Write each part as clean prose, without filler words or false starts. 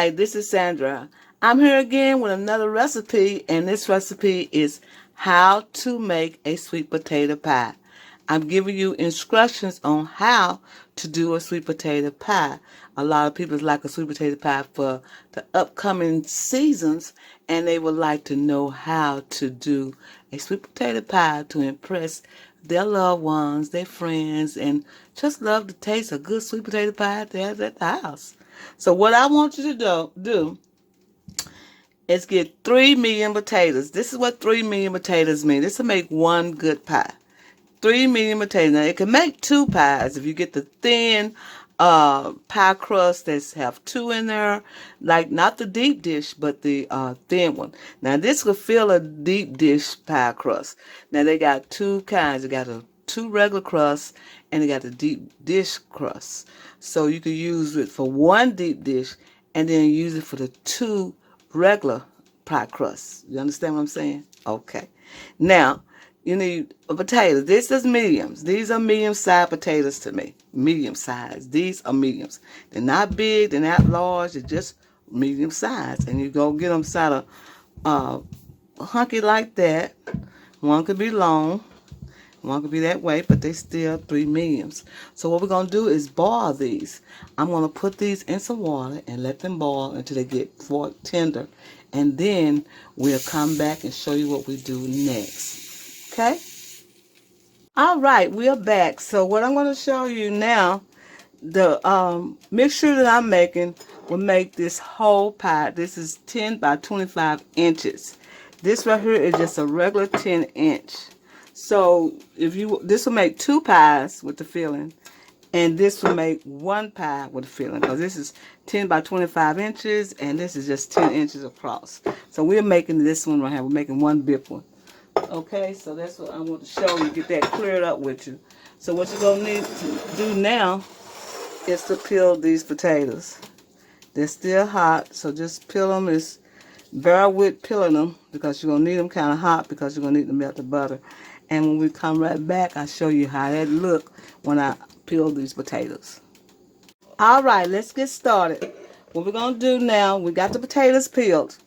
Hi, this is Sandra. I'm here again with another recipe, and this recipe is how to make a sweet potato pie. I'm giving you instructions on how to do a sweet potato pie. A lot of people like a sweet potato pie for the upcoming seasons, and they would like to know how to do a sweet potato pie to impress their loved ones, their friends, and just love to taste a good sweet potato pie there at the house. So what I want you to do is get 3 medium potatoes. This is what 3 medium potatoes mean. This will make one good pie. 3 medium potatoes. Now, it can make 2 pies if you get the thin pie crust that's have 2 in there, like not the deep dish, but the thin one. Now, this will fill a deep dish pie crust. Now, they got 2 kinds. They got a 2 regular crusts, and they got the deep dish crust. So you can use it for 1 deep dish, and then use it for the 2 regular pie crusts. You understand what I'm saying? Okay. Now, you need a potato. This is mediums. These are medium-sized potatoes to me. Medium-sized. These are mediums. They're not big. They're not large. They're just medium-sized. And you go get them sort of hunky like that. One could be long. One could be that way, but they still 3 mediums. So what we're going to do is boil these. I'm going to put these in some water and let them boil until they get tender. And then we'll come back and show you what we do next. Okay? All right, we're back. So what I'm going to show you now, the mixture that I'm making will make this whole pie. This is 10 by 25 inches. This right here is just a regular 10-inch. So this will make 2 pies with the filling, and this will make 1 pie with the filling, because this is 10 by 25 inches, and this is just 10 inches across. So we're making this one right here. We're making 1 big one. Okay, so that's what I want to show you, get that cleared up with you. So what you're going to need to do now is to peel these potatoes. They're still hot, so just peel them. Bear with peeling them, because you're going to need them kind of hot, because you're going to need to melt the butter. And when we come right back, I'll show you how that look when I peel these potatoes. All right, let's get started. What we're going to do now, we got the potatoes peeled.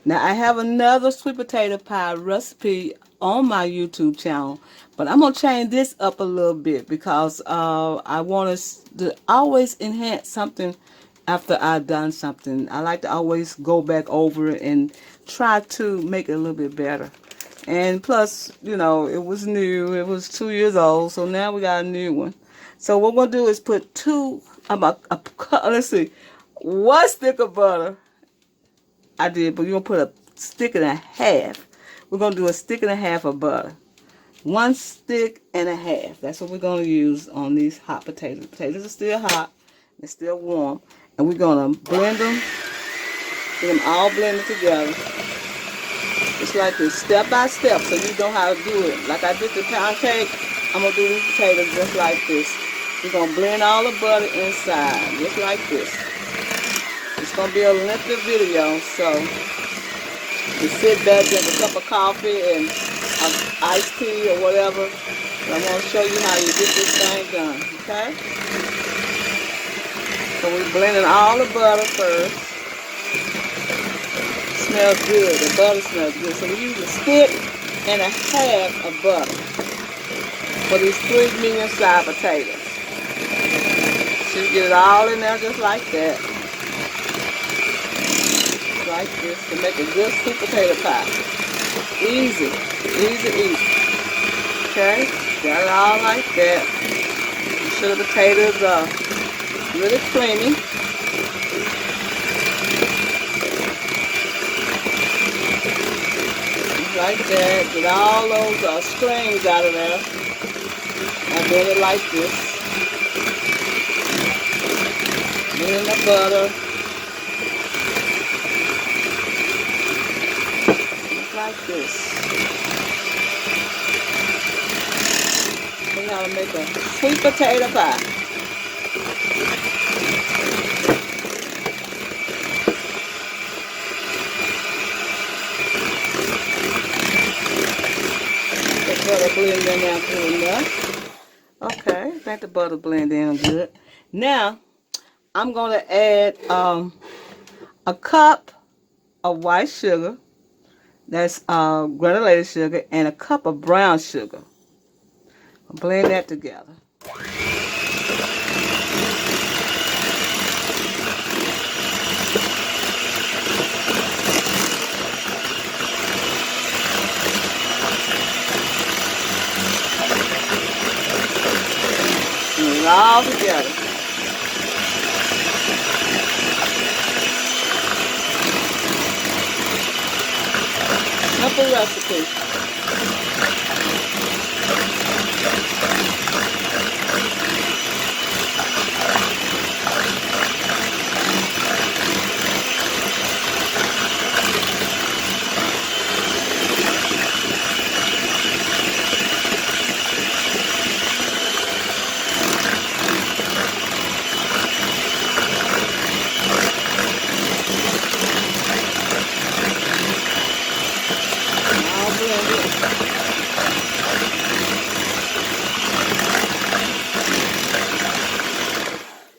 Now, I have another sweet potato pie recipe on my YouTube channel, but I'm going to change this up a little bit, because I want us to always enhance something after I've done something. I like to always go back over it and try to make it a little bit better. And plus, you know, it was new. It was 2 years old, so now we got a new one. So what we're going to do is put let's see, 1 stick of butter. I did, but you're going to put a stick and a half. We're going to do a stick and a half of butter. 1 stick and a half. That's what we're going to use on these hot potatoes. Potatoes are still hot. They're still warm. And we're going to blend them. Get them all blended together. It's like this, step by step, so you know how to do it. Like I did the pound cake, I'm going to do these potatoes just like this. We're going to blend all the butter inside, just like this. It's going to be a lengthy video, so you sit back, drink a cup of coffee and iced tea or whatever. And I'm going to show you how you get this thing done, okay? So we're blending all the butter first. Smells good. The butter smells good. So we use a stick and a half of butter for these 3 medium-sized potatoes. So you get it all in there just like that. Like this to make a good sweet potato pie. Easy. Easy, easy. Okay? Got it all like that. Make sure the potatoes are really creamy. Like that. Get all those strings out of there. And blend it like this. Blend the butter. Just like this. We gotta make a sweet potato pie. Butter blend in now good enough. Okay, I think the butter blend in good. Now, I'm going to add a a cup of white sugar, that's granulated sugar, and a cup of brown sugar. Blend that together. It all together. Simple recipe.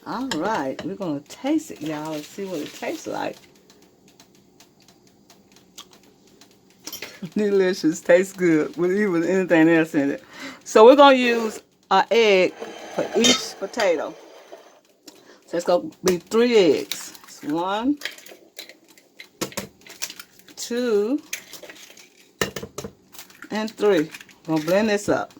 All right, we're going to taste it, y'all, and see what it tastes like. Delicious. Tastes good with even anything else in it. So we're going to use an egg for each potato. So it's going to be 3 eggs. It's 1, 2, and 3. I'm going to blend this up.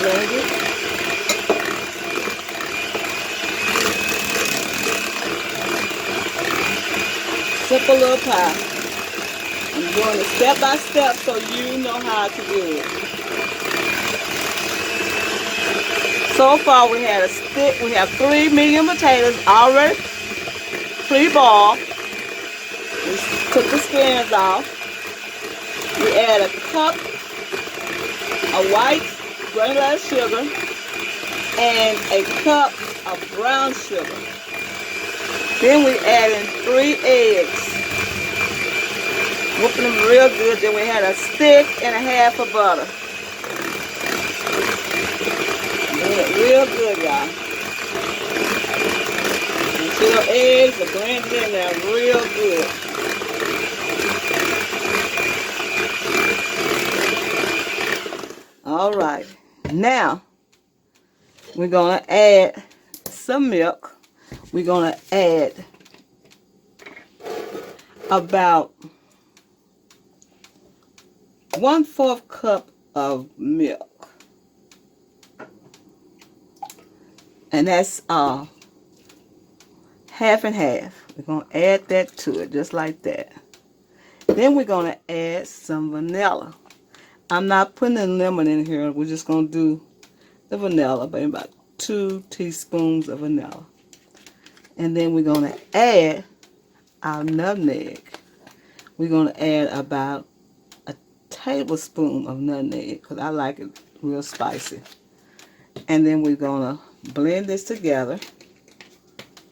Blended. Simple little pie. I'm doing it step by step so you know how to do it. So far we had we have 3 medium potatoes already pre-boiled. We took the skins off. We add a cup of white granulated sugar and a cup of brown sugar. Then we add in 3 eggs. Whooping them real good. Then we had a stick and a half of butter. Doing it real good, y'all. Until the eggs are blended in there real good. All right. Now, we're going to add some milk. We're going to add about 1/4 cup of milk. And that's half and half. We're going to add that to it just like that. Then we're going to add some vanilla. I'm not putting the lemon in here. We're just going to do the vanilla, about 2 teaspoons of vanilla. And then we're going to add our nutmeg. We're going to add about a tablespoon of nutmeg because I like it real spicy. And then we're going to blend this together.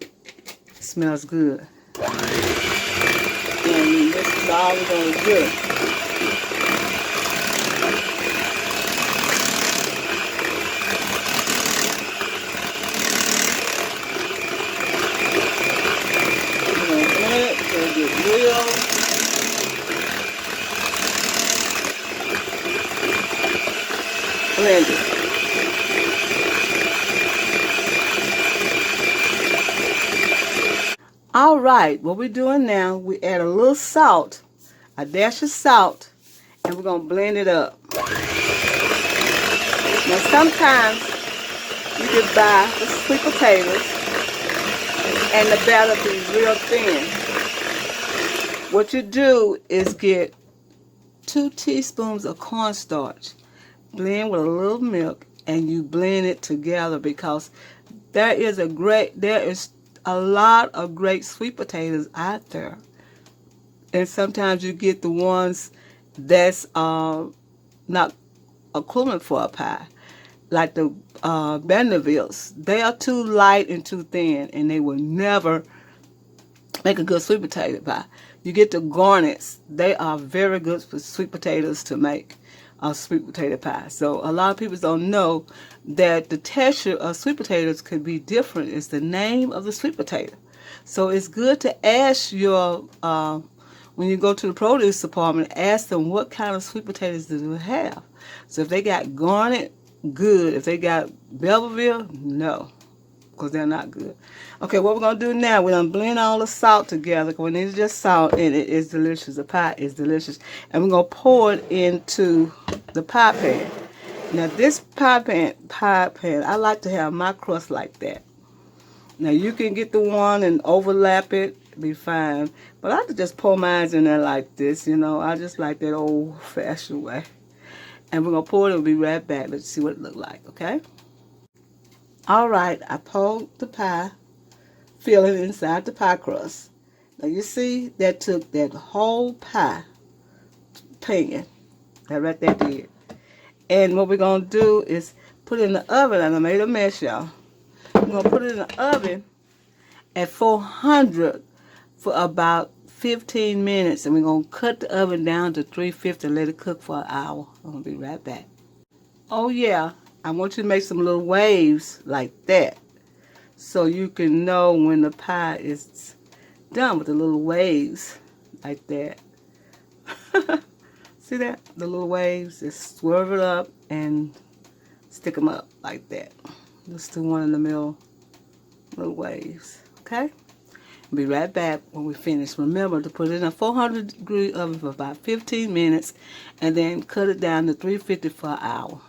It smells good. And this is all we're going to do. Blended. All right, what we're doing now, we add a little salt, a dash of salt, and we're going to blend it up. Now sometimes you can buy the sweet potatoes and the batter be real thin. What you do is get 2 teaspoons of cornstarch, blend with a little milk, and you blend it together because there is a lot of great sweet potatoes out there. And sometimes you get the ones that's not equivalent for a pie. Like the Vanderbilts. They are too light and too thin, and they will never make a good sweet potato pie. You get the garnets. They are very good for sweet potatoes to make a sweet potato pie. So a lot of people don't know that the texture of sweet potatoes could be different. It's the name of the sweet potato. So it's good to ask your, when you go to the produce department, ask them what kind of sweet potatoes do they have. So if they got garnet, good. If they got Belleville, no, because they're not good. Okay, what we're going to do now, we're going to blend all the salt together. When it's just salt in it, it's delicious. The pie is delicious. And we're going to pour it into the pie pan. Now this pie pan, I like to have my crust like that. Now you can get the one and overlap it, be fine. But I could just pour mine in there like this, you know. I just like that old-fashioned way. And we're going to pour it and we'll be right back. Let's see what it looks like, okay? All right, I poured the pie filling inside the pie crust. Now you see that took that whole pie pan. That right there did. And what we're going to do is put it in the oven. And I made a mess, y'all. I'm going to put it in the oven at 400 for about 15 minutes. And we're going to cut the oven down to 350 and let it cook for an hour. I'm going to be right back. Oh, yeah. I want you to make some little waves like that, so you can know when the pie is done with the little waves like that. See that? The little waves, just swerve it up and stick them up like that. Just do one in the middle, little waves, okay? Be right back when we finish. Remember to put it in a 400-degree oven for about 15 minutes and then cut it down to 350 for an hour.